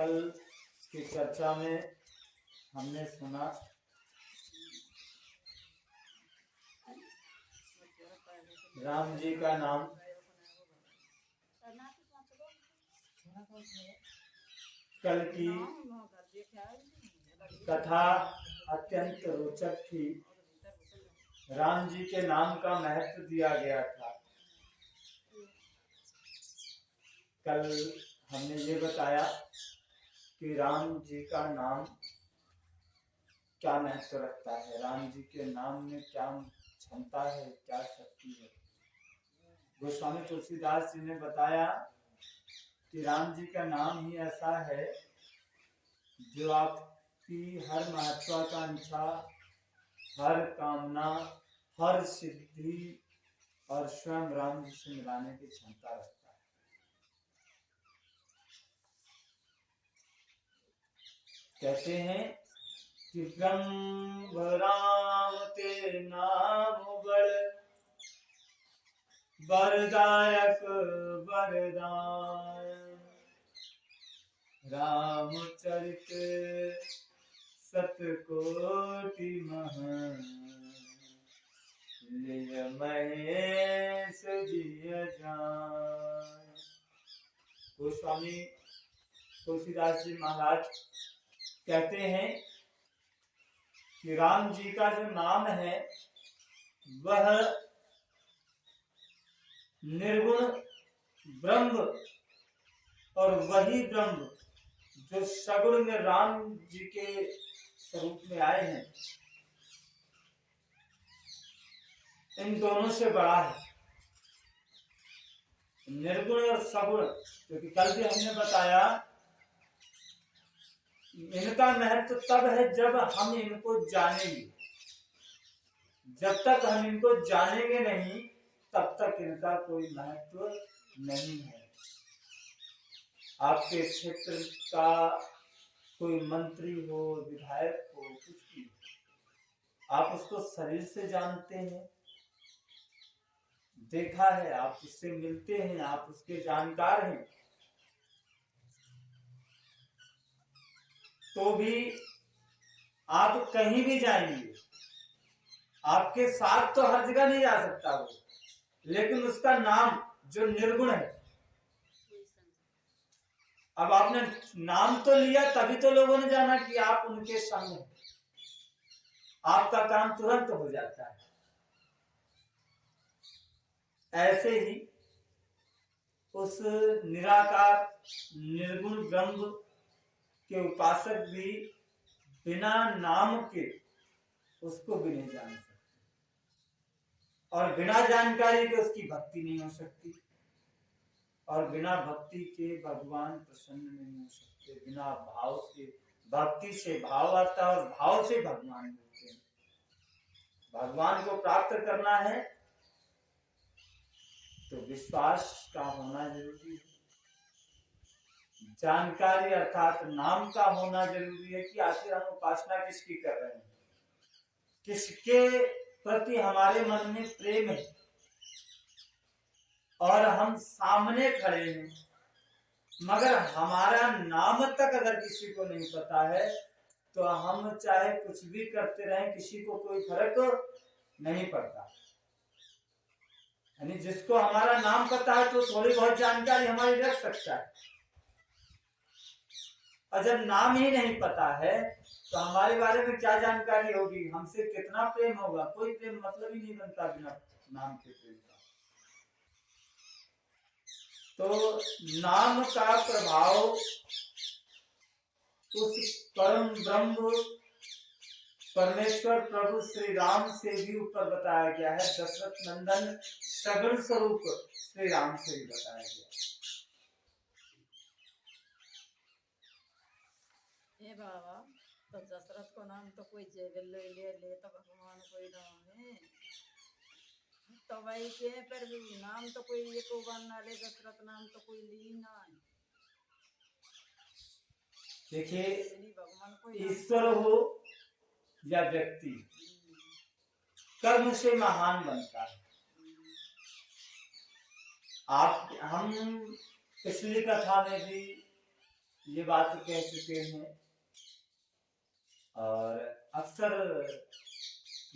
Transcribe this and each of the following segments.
कल की चर्चा में हमने सुना राम जी का नाम कल की कथा अत्यंत रोचक थी। राम जी के नाम का महत्व दिया गया था। कल हमने ये बताया कि राम जी का नाम क्या महत्व रखता है, राम जी के नाम में क्या क्षमता है, क्या शक्ति है। गोस्वामी तुलसीदास जी ने बताया कि राम जी का नाम ही ऐसा है जो आपकी हर महत्वाकांक्षा, हर कामना, हर सिद्धि और स्वयं राम जी से मिलाने की क्षमता रखता है। कहते हैं कि ब्रह्म राम ते नाम बड़ वरदायक वरदान, रामचरित सतकोटि महं, लिय महेश जिय जान। गोस्वामी तुलसीदास जी महाराज कहते हैं कि राम जी का जो नाम है वह निर्गुण ब्रह्म, और वही ब्रह्म जो सगुण में राम जी के स्वरूप में आए हैं, इन दोनों से बड़ा है। निर्गुण और सगुण, क्योंकि कल भी हमने बताया इनका महत्व तब है जब हम इनको जानेंगे। जब तक हम इनको जानेंगे नहीं तब तक इनका कोई महत्व नहीं है। आपके क्षेत्र का कोई मंत्री हो, विधायक हो, कुछ भी, आप उसको शरीर से जानते हैं, देखा है, आप उससे मिलते हैं, आप उसके जानकार हैं, तो भी आप कहीं भी जाएंगे, आपके साथ तो हर जगह नहीं जा सकता वो, लेकिन उसका नाम जो निर्गुण है, अब आपने नाम तो लिया तभी तो लोगों ने जाना कि आप उनके संग हैं, आपका काम तुरंत हो जाता है। ऐसे ही उस निराकार निर्गुण ब्रह्म के उपासक भी बिना नाम के उसको भी नहीं जान सकते, और बिना जानकारी के उसकी भक्ति नहीं हो सकती, और बिना भक्ति के भगवान प्रसन्न नहीं हो सकते। बिना भाव के, भक्ति से भाव आता है और भाव से भगवान मिलते हैं। भगवान को प्राप्त करना है तो विश्वास का होना जरूरी है, जानकारी अर्थात नाम का होना जरूरी है कि आखिर हम उपासना किसकी कर रहे हैं, किसके प्रति हमारे मन में प्रेम है, और हम सामने खड़े हैं मगर हमारा नाम तक अगर किसी को नहीं पता है तो हम चाहे कुछ भी करते रहें, किसी को कोई फर्क नहीं पड़ता। यानी जिसको हमारा नाम पता है तो थोड़ी बहुत जानकारी हमारी रख सकता है, और जब नाम ही नहीं पता है तो हमारे बारे में क्या जानकारी होगी, हमसे कितना प्रेम होगा, कोई प्रेम मतलब ही नहीं बनता बिना नाम के प्रेम का। तो नाम का प्रभाव उस परम ब्रह्म परमेश्वर प्रभु श्री राम से भी ऊपर बताया गया है। दशरथ नंदन सगुण स्वरूप श्री राम से भी बताया गया। हे बाबा, तो दशरथ को नाम तो कोई जेबल ले तो भगवान कोई नाम है, तो भाई के पर भी नाम तो कोई ये को बनना ले, दशरथ नाम तो कोई ली ना। देखिए, ईश्वर हो या व्यक्ति, कर्म से महान बनता है। हम पिछली कथा में भी ये बात कह चुके हैं। और अक्सर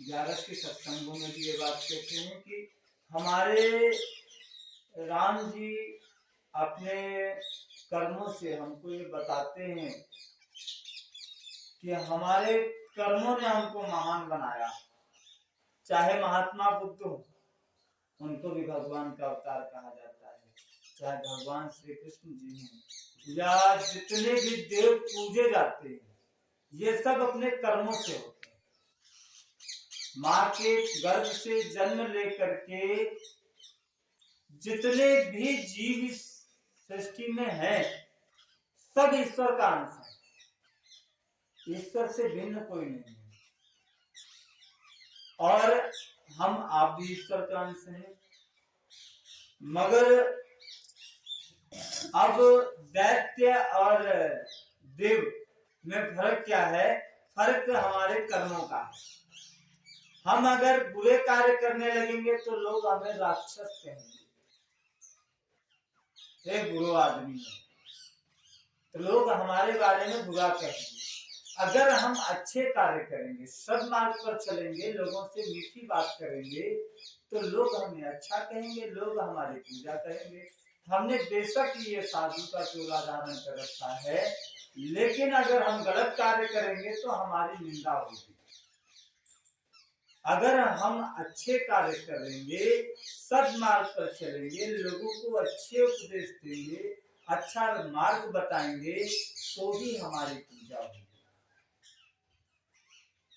11 के सत्संगों में भी ये बात कहते हैं कि हमारे राम जी अपने कर्मों से हमको ये बताते हैं कि हमारे कर्मों ने हमको महान बनाया। चाहे महात्मा बुद्ध हो, उनको भी भगवान का अवतार कहा जाता है, चाहे भगवान श्री कृष्ण जी हैं, या जितने भी देव पूजे जाते हैं, ये सब अपने कर्मों से होते हैं। माँ के गर्भ से जन्म लेकर के जितने भी जीव इस सृष्टि में हैं, सब ईश्वर का अंश है। ईश्वर से भिन्न कोई नहीं है। और हम आप भी ईश्वर का अंश हैं। मगर अब दैत्य और देव में फर्क क्या है? फर्क हमारे कर्मों का है। हम अगर बुरे कार्य करने लगेंगे तो लोग हमें राक्षस कहेंगे, एक बुरा आदमी है, तो लोग हमारे बारे में बुरा कहेंगे। अगर हम अच्छे कार्य करेंगे, सद्मार्ग पर चलेंगे, लोगों से मीठी बात करेंगे, तो लोग हमें अच्छा कहेंगे, लोग हमारी पूजा करेंगे। हमने बेशक ये साधु का चोला धारण कर रखा है, लेकिन अगर हम गलत कार्य करेंगे तो हमारी निंदा होगी। अगर हम अच्छे कार्य करेंगे, सद्मार्ग पर चलेंगे, लोगों को अच्छे उपदेश देंगे, अच्छा मार्ग बताएंगे, तो ही हमारी पूजा होगी।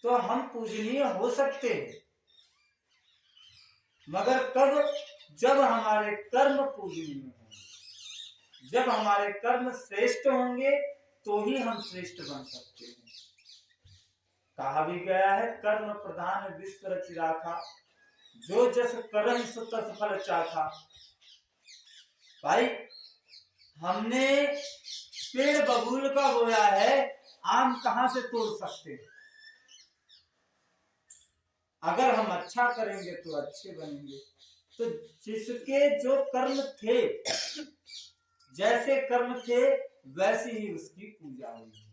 तो हम पूजनीय हो सकते हैं, मगर कब? जब हमारे कर्म पूजनीय होंगे, जब हमारे कर्म श्रेष्ठ होंगे, तो ही हम श्रेष्ठ बन सकते हैं। कहा भी गया है, कर्म प्रधान विश्व रचि राखा, जो जस करहि सो तस फल चाखा। भाई, हमने पेड़ बबूल का बोया है, आम कहां से तोड़ सकते हैं? अगर हम अच्छा करेंगे तो अच्छे बनेंगे। तो जिसके जो कर्म थे, जैसे कर्म थे, वैसे ही उसकी पूजा होगी।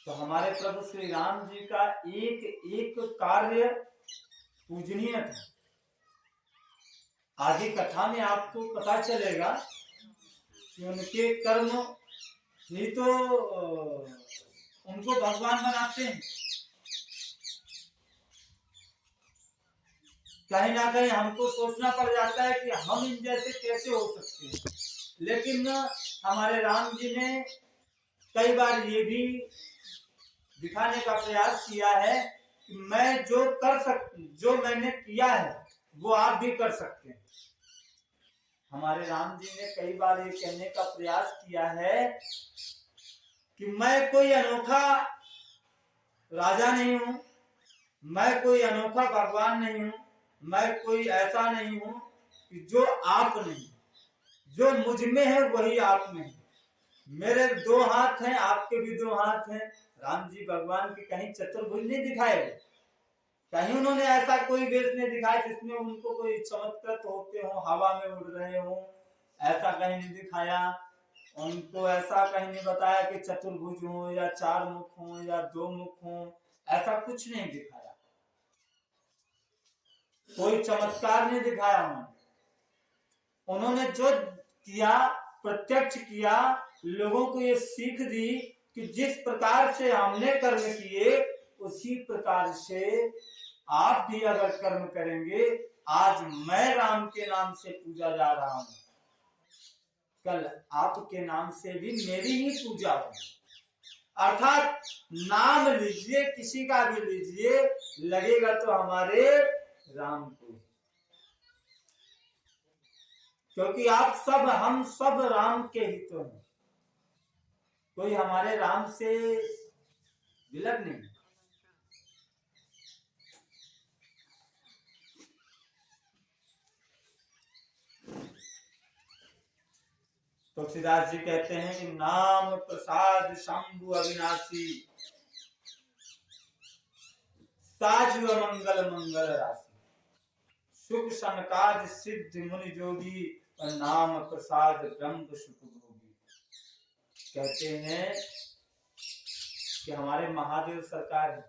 तो हमारे प्रभु श्री राम जी का एक एक कार्य पूजनीय था। आगे कथा में आपको पता चलेगा कि उनके कर्म ही तो उनको भगवान बनाते हैं। कहीं ना कहीं हमको सोचना पड़ जाता है कि हम इन जैसे कैसे हो सकते हैं, लेकिन हमारे राम जी ने कई बार ये भी दिखाने का प्रयास किया है कि मैं जो मैंने किया है वो आप भी कर सकते हैं। हमारे राम जी ने कई बार ये कहने का प्रयास किया है कि मैं कोई अनोखा राजा नहीं हूं, मैं कोई अनोखा भगवान नहीं हूं, मैं कोई ऐसा नहीं हूं कि जो आप नहीं, जो मुझ में है वही आप में है। मेरे 2 हाथ हैं, आपके भी 2 हाथ हैं। राम जी भगवान के कहीं चतुर्भुज नहीं दिखाए, कहीं उन्होंने ऐसा कोई वेश नहीं दिखाया जिसमें उनको कोई चमत्कृत होते हो, हवा में उड़ रहे हो, ऐसा कहीं नहीं दिखाया। उनको ऐसा कहीं नहीं बताया कि चतुर्भुज हो या 4 मुख हो या 2 मुख हो, ऐसा कुछ नहीं दिखाया। कोई चमत्कार नहीं दिखाया उन्होंने जो किया, प्रत्यक्ष किया, लोगों को ये सीख दी कि जिस प्रकार से हमने कर्म किए, उसी प्रकार से आप भी अगर कर्म करेंगे। आज मैं राम के नाम से पूजा जा रहा हूं, कल आपके नाम से भी मेरी ही पूजा होगी। अर्थात नाम लीजिए, किसी का भी लीजिए, लगेगा तो हमारे राम को, क्योंकि हम सब राम के ही तो हैं। कोई हमारे राम से विलग नहीं। तुलसीदास जी कहते हैं कि नाम प्रसाद शंभु अविनाशी, साजु मंगल मंगल राशि। सुख सनकादि सिद्ध मुनि जोगी और नाम प्रसाद ब्रह्म सुख भोगी। कहते हैं कि हमारे महादेव सरकार है,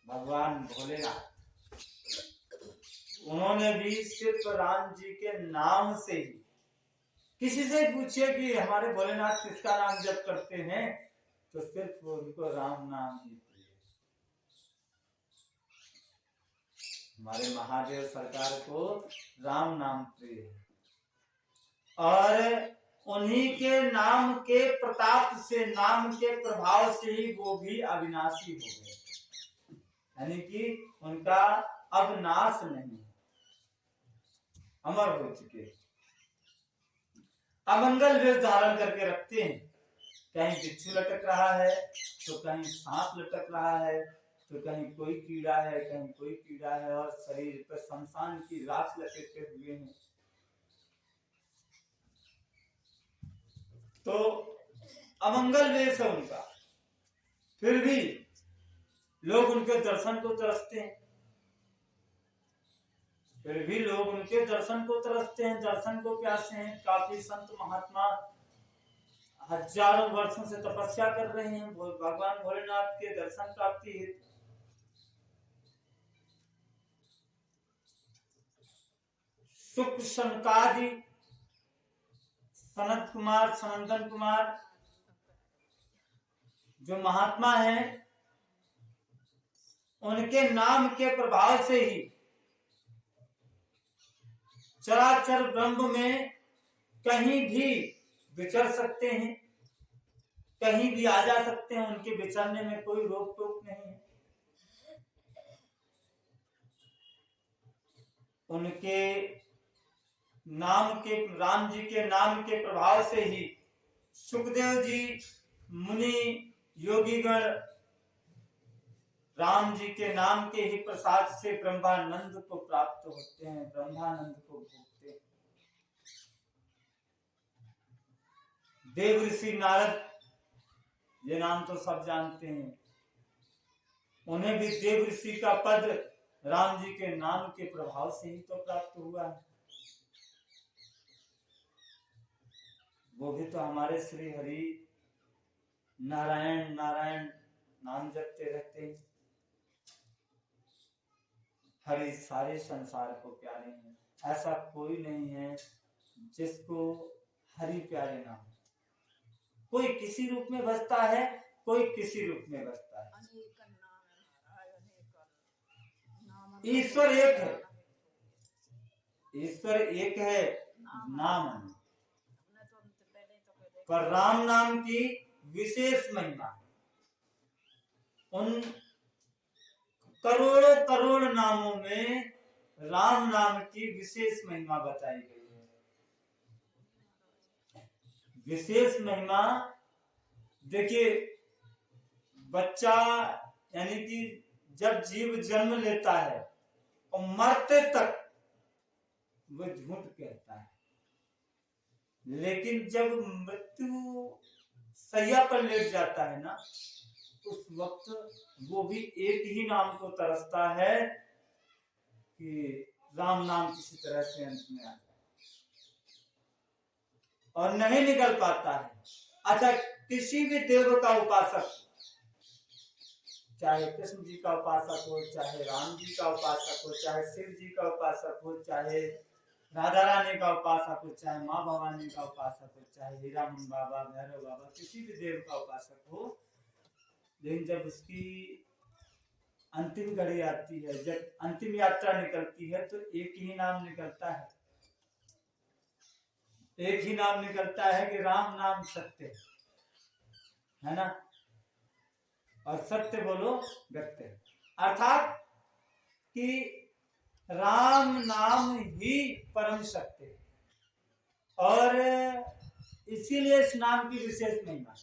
भगवान भोलेनाथ, उन्होंने भी सिर्फ राम जी के नाम से ही, किसी से पूछिए कि हमारे भोलेनाथ किसका नाम जप करते हैं, तो सिर्फ उनको राम नाम ही प्रिय। हमारे महादेव सरकार को राम नाम प्रिय है और उन्हीं के नाम के प्रताप से, नाम के प्रभाव से ही वो भी अविनाशी हो गए, यानी कि उनका अब नाश नहीं, अमर हो चुके। अमंगल वेश धारण करके रखते हैं, कहीं बिच्छू लटक रहा है तो कहीं सांप लटक रहा है तो कहीं कोई कीड़ा है, कहीं कोई कीड़ा है, और शरीर पर शमशान की राख लपेटे हुए हैं। तो अमंगल वेश है उनका, फिर भी लोग उनके दर्शन को तरसते हैं, फिर भी लोग उनके दर्शन को तरसते हैं, दर्शन को प्यासे हैं। काफी संत महात्मा हजारों वर्षों से तपस्या कर रहे हैं भगवान भोलेनाथ के दर्शन प्राप्ति हेतु। सुख सनकादि सनत कुमार, सनंदन कुमार जो महात्मा हैं, उनके नाम के प्रभाव से ही चराचर ब्रह्म में कहीं भी विचर सकते हैं, कहीं भी आ जा सकते हैं, उनके विचरने में कोई रोक टोक नहीं है। उनके नाम के, राम जी के नाम के प्रभाव से ही सुखदेव जी मुनि योगीगण राम जी के नाम के ही प्रसाद से ब्रह्मानंद को प्राप्त होते हैं, ब्रह्मानंद को भोगते हैं। देव ऋषि नारद, ये नाम तो सब जानते हैं, उन्हें भी देव ऋषि का पद राम जी के नाम के प्रभाव से ही तो प्राप्त हुआ है। वो भी तो हमारे श्री हरि नारायण नारायण नाम जपते रहते हैं। हरि सारे संसार को प्यारे हैं, ऐसा कोई नहीं है जिसको हरि प्यारे ना हो। कोई किसी रूप में बसता है, कोई किसी रूप में बसता है। ईश्वर एक है, ईश्वर एक है, नाम है। पर राम नाम की विशेष महिमा, उन करोड़ों करोड़ नामों में राम नाम की विशेष महिमा बताई गई है। विशेष महिमा देखिए, बच्चा यानी कि जब जीव जन्म लेता है और मरते तक वो झूठ कहता है, लेकिन जब मृत्यु सैया पर लेट जाता है ना, उस वक्त वो भी एक ही नाम को तरसता है कि राम नाम किसी तरह से अंत में आ जाए, और नहीं निकल पाता है। अच्छा, किसी भी देव का उपासक, चाहे कृष्ण जी का उपासक हो, चाहे राम जी का उपासक हो, चाहे शिव जी का उपासक हो, चाहे राधा रानी का उपासक हो, चाहे माँ भवानी का उपासक हो, चाहे हीरामन बाबा, भैरव बाबा, किसी भी देव का उपासक हो, लेकिन जब उसकी अंतिम घड़ी आती है, जब अंतिम यात्रा निकलती है, तो एक ही नाम निकलता है, एक ही नाम निकलता है कि राम नाम सत्य है ना, और सत्य बोलो गत्य, अर्थात कि राम नाम ही परम सत्य है। और इसीलिए इस नाम की विशेष महिमा,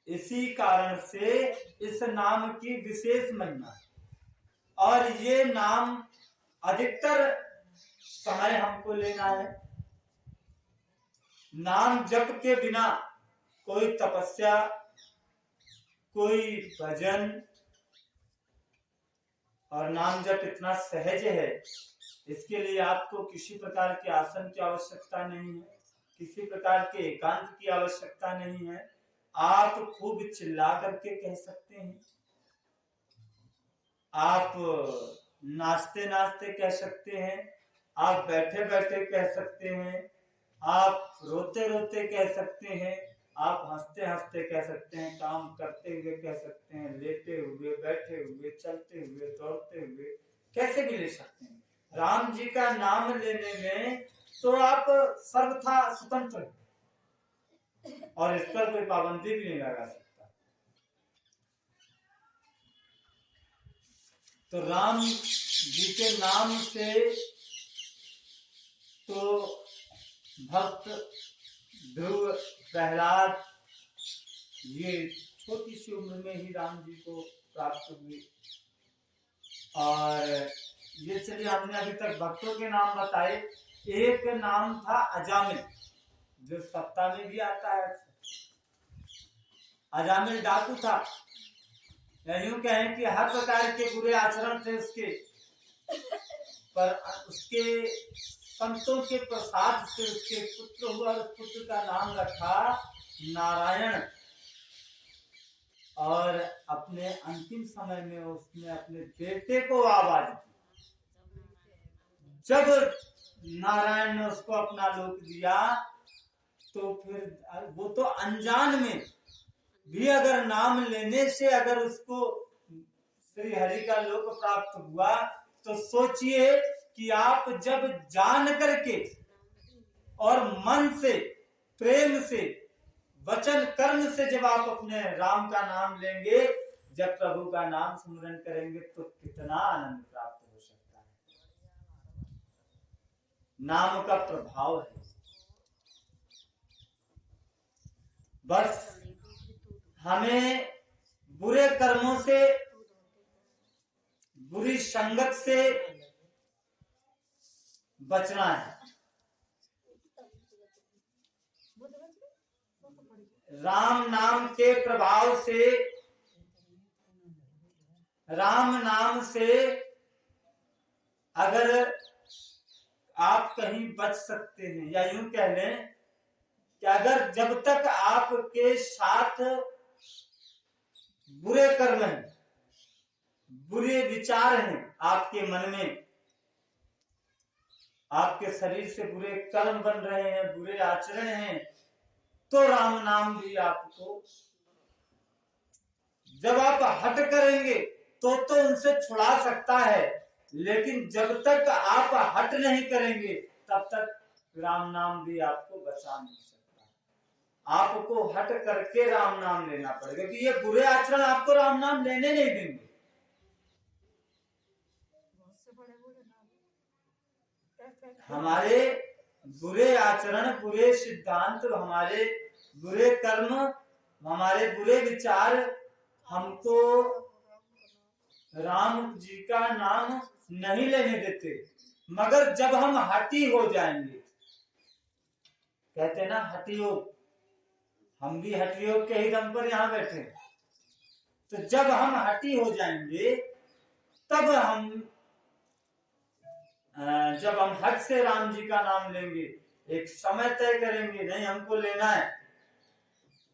इसी कारण से इस नाम की विशेष महिमा। और ये नाम अधिकतर समय हमको लेना है। नाम जप के बिना कोई तपस्या, कोई भजन, और नाम जप इतना सहज है, इसके लिए आपको किसी प्रकार के आसन की आवश्यकता नहीं है, किसी प्रकार के एकांत की आवश्यकता नहीं है। आप खूब चिल्ला करके कह सकते हैं, आप नाचते नाचते कह सकते हैं, आप बैठे बैठे कह सकते हैं, आप रोते रोते कह सकते हैं, आप हंसते हंसते कह सकते हैं, काम करते हुए कह सकते हैं, लेटे हुए, बैठे हुए, चलते हुए, दौड़ते हुए, कैसे भी ले सकते हैं। राम जी का नाम लेने में तो आप सर्वथा स्वतंत्र हैं और इस पर कोई पाबंदी भी नहीं लगा सकता। तो राम जी के नाम से तो भक्त ध्रुव, प्रहलाद, ये छोटी सी उम्र में ही राम जी को प्राप्त हुए। और ये चलिए, हमने अभी तक भक्तों के नाम बताए। एक नाम था अजामिल, जो सप्ताह में भी आता है। अजामिल डाकू था, यूं कहें कि हर प्रकार के बुरे आचरण थे उसके, पर उसके संतों के प्रसाद से उसके पुत्र हुआ और पुत्र का नाम रखा नारायण। और अपने अंतिम समय में उसने अपने बेटे को आवाज दी। जब नारायण ने उसको अपना लोक दिया, तो फिर वो तो अनजान में भी अगर नाम लेने से अगर उसको श्री हरि का लोक प्राप्त हुआ, तो सोचिए कि आप जब जान करके और मन से, प्रेम से, वचन कर्म से जब आप अपने राम का नाम लेंगे, जब प्रभु का नाम स्मरण करेंगे, तो कितना आनंद प्राप्त हो सकता है। नाम का प्रभाव है। बस हमें बुरे कर्मों से, बुरी संगत से बचना है। राम नाम के प्रभाव से, राम नाम से अगर आप कहीं बच सकते हैं, या यूं कह लें कि अगर जब तक आपके साथ बुरे कर्म हैं, बुरे विचार हैं आपके मन में, आपके शरीर से बुरे कर्म बन रहे हैं, बुरे आचरण हैं, तो राम नाम भी आपको, जब आप हट करेंगे तो उनसे छुड़ा सकता है, लेकिन जब तक आप हट नहीं करेंगे तब तक राम नाम भी आपको बचा नहीं सकता। आपको हट करके राम नाम लेना पड़ेगा, क्योंकि ये बुरे आचरण आपको राम नाम लेने नहीं देंगे। हमारे बुरे आचरण, बुरे सिद्धांत, हमारे बुरे कर्म, हमारे बुरे विचार हमको राम जी का नाम नहीं लेने देते। मगर जब हम हठी हो जाएंगे, कहते ना हठयोग, हम भी हठयोग के ही दम पर यहाँ बैठे, तो जब हम हठी हो जाएंगे, तब जब हम हट से राम जी का नाम लेंगे, एक समय तय करेंगे नहीं हमको लेना है,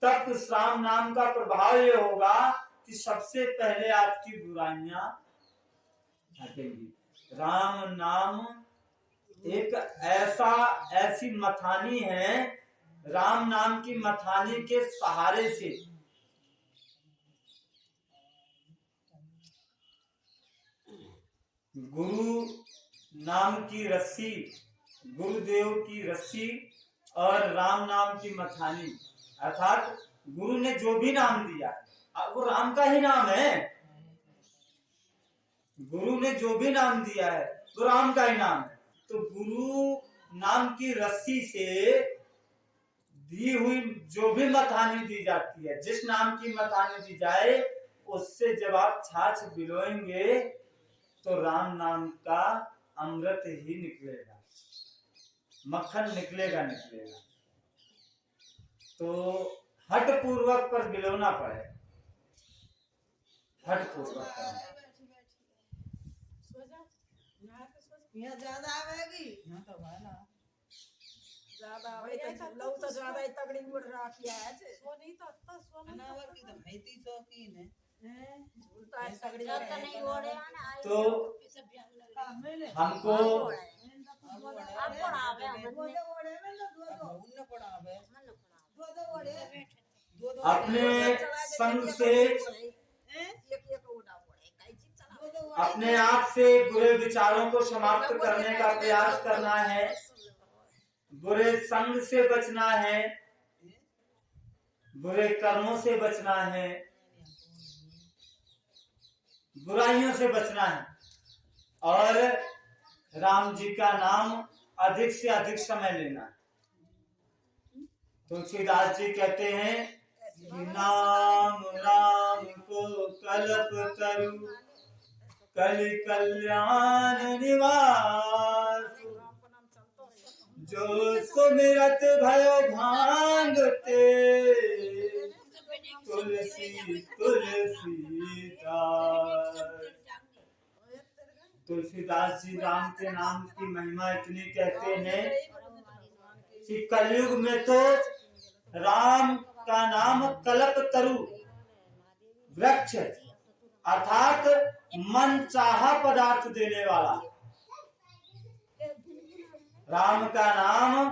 तब उस राम नाम का प्रभाव ये होगा कि सबसे पहले आपकी बुराइयां हटेंगी। राम नाम एक ऐसी मथानी है, राम नाम की मथानी के सहारे से गुरु नाम की रस्सी, गुरुदेव की रस्सी और राम नाम की मथानी, अर्थात गुरु ने जो भी नाम दिया वो राम का ही नाम है। गुरु ने जो भी नाम दिया है वो राम का ही नाम है। तो गुरु नाम की रस्सी से दी हुई जो भी मथानी दी जाती है, जिस नाम की मथानी दी जाए, उससे जब आप छाछ बिलोएंगे तो राम नाम का अमृत ही निकलेगा, मक्खन निकलेगा। तो हट पूर्वक पर बिलोना पड़े, हट पूर्वक। यहाँ ज्यादा आवेगी यहाँ तो वाला ज्यादा आवे तो लव तो ज्यादा ही तगड़ी मुड़ राखिया है जे अनावर की तो भाईती शौकीन है झूलता है तगड़ी तो है। नहीं ओढ़े आने तो हमको अपने संग से अपने आप से बुरे विचारों को समाप्त करने का प्रयास करना है, बुरे संग से बचना है, बुरे कर्मों से बचना है, बुराइयों से बचना है और राम जी का नाम अधिक से अधिक समय लेना है। तुलसीदास जी कहते हैं कि नाम नाम को कल्प तरु कलि कल्याण निवास, जो सुमिरत भयो भांगते तुलसी तुलसी दास। तुलसीदास जी राम के नाम की महिमा इतनी कहते हैं कि कलयुग में तो राम का नाम कल्प तरु वृक्ष अर्थात मन चाहा पदार्थ देने वाला, राम का नाम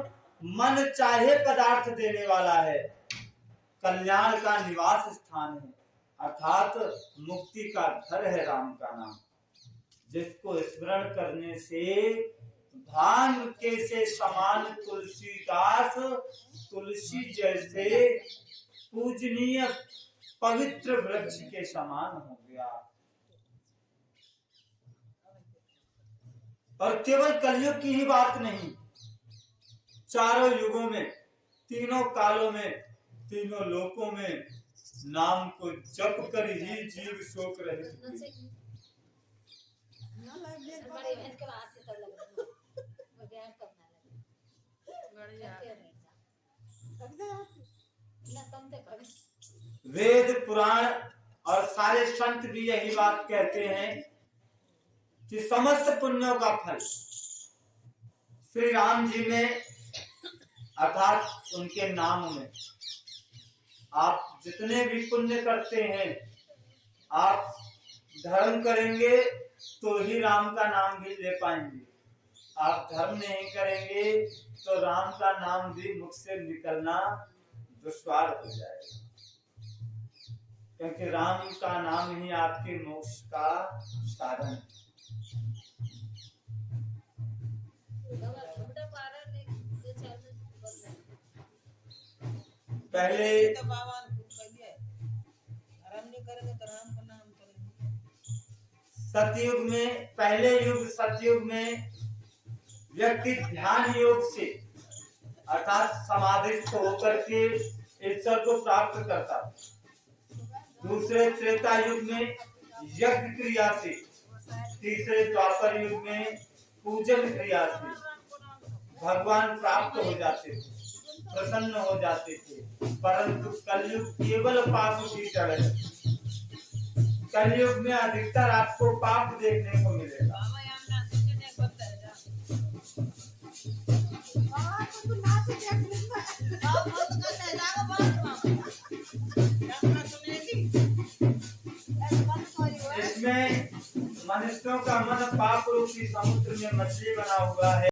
मन चाहे पदार्थ देने वाला है, कल्याण का निवास स्थान है अर्थात मुक्ति का घर है राम का नाम, जिसको स्मरण करने से भांग के से समान तुलसीदास तुलसी जैसे पूजनीय पवित्र वृक्ष के समान हो गया। और केवल कलयुग की ही बात नहीं, चारों युगों में, तीनों कालों में, तीनों लोकों में नाम को जप कर ही जीव शोक रहे। वेद पुराण और सारे संत भी यही बात कहते हैं कि समस्त पुण्यों का फल श्री राम जी में अर्थात उनके नाम में। आप जितने भी पुण्य करते हैं, आप धर्म करेंगे तो ही राम का नाम भी ले पाएंगे, आप धर्म नहीं करेंगे तो राम का नाम भी मुख से निकलना दुश्वार हो जाएगा, क्योंकि राम का नाम ही आपके मोक्ष का साधन है। पहले सतयुग में, पहले युग सतयुग में व्यक्ति ध्यान योग से अर्थात समाधिस्थ होकर के ईश्वर को प्राप्त करता। दूसरे त्रेता युग में यज्ञ क्रिया से, तीसरे द्वापर युग में पूजन क्रिया से भगवान प्राप्त हो जाते थे, प्रसन्न हो जाते थे। परंतु कलयुग केवल पाप की जड़ है। कलयुग में अधिकतर आपको पाप देखने को मिलेगा। इसमें मनुष्यों का मन पाप रूपी समुद्र में मछली बना हुआ है।